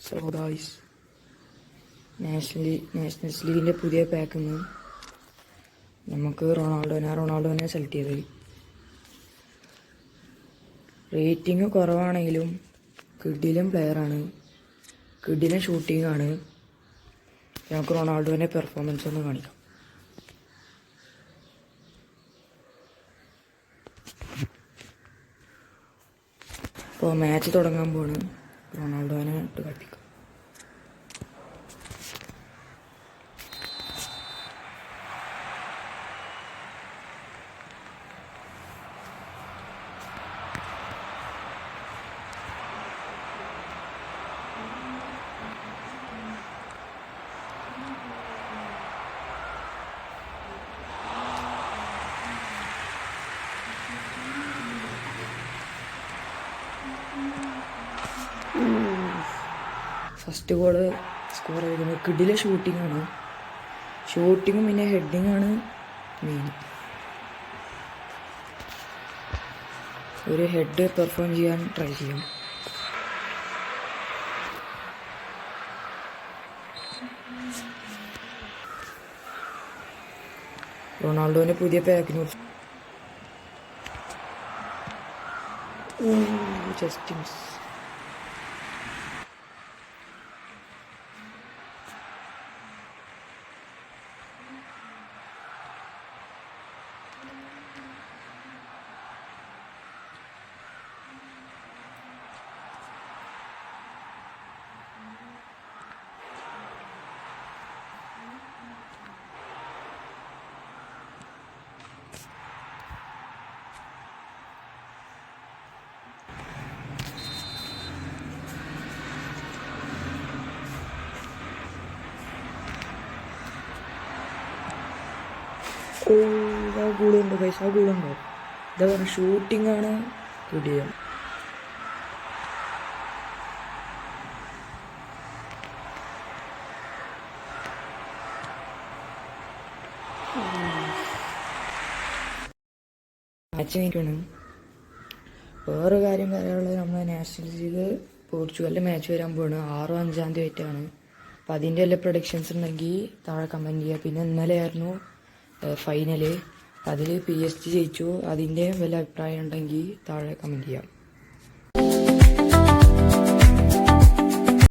So guys, Nationals ലീഗിൻ്റെ പുതിയ പാക്കിന്ന് നമുക്ക് റൊണാൾഡോനെ സെലക്ട് ചെയ്തത്. റേറ്റിംഗ് കുറവാണെങ്കിലും കിഡിലും പ്ലെയറാണ്, കിഡിലും ഷൂട്ടിംഗ് ആണ്. നമുക്ക് റൊണാൾഡോൻ്റെ പെർഫോമൻസ് ഒന്ന് കാണിക്കാം. ഇപ്പോൾ മാച്ച് തുടങ്ങാൻ പോണ്. റൊണാൾഡോനെ ഇട്ട് കളിപ്പിക്കാം. ഫസ്റ്റ് ഗോള് സ്കോർ ചെയ്തിരിക്കുന്നത് കിഡിലെ ഷൂട്ടിങ്ങാണ്. ഷൂട്ടിങ്ങും പിന്നെ ഹെഡിങ്ങാണ് മെയിൻ. ഒരു ഹെഡ് പെർഫോം ചെയ്യാൻ ട്രൈ ചെയ്യും. റൊണാൾഡോൻ്റെ പുതിയ പാക്കിന് ജസ്റ്റ് മിസ്. ആ ഗോളുണ്ടോ പൈസ? ആ ഗോളുണ്ടോ? ഇതാ പറഞ്ഞ ഷൂട്ടിംഗ് ആണ് കിടിലം. മാച്ച് കഴിഞ്ഞിട്ടാണ്. വേറെ കാര്യം പറയാനുള്ളത്, നമ്മുടെ നാഷണൽ ലീഗ് പോർച്ചുഗലിൻ്റെ മാച്ച് വരാൻ പോവാണ് 6-5 ആയിട്ടാണ്. അപ്പം അതിൻ്റെ എല്ലാ പ്രൊഡിക്ഷൻസ് ഉണ്ടെങ്കിൽ താഴെ കമൻറ്റ് ചെയ്യുക. പിന്നെ ഇന്നലെ ആയിരുന്നു ഫൈനല്, അതിൽ PSG ജയിച്ചു. അതിൻ്റെ വല്ല അഭിപ്രായം ഉണ്ടെങ്കിൽ താഴെ കമൻറ്റ് ചെയ്യാം.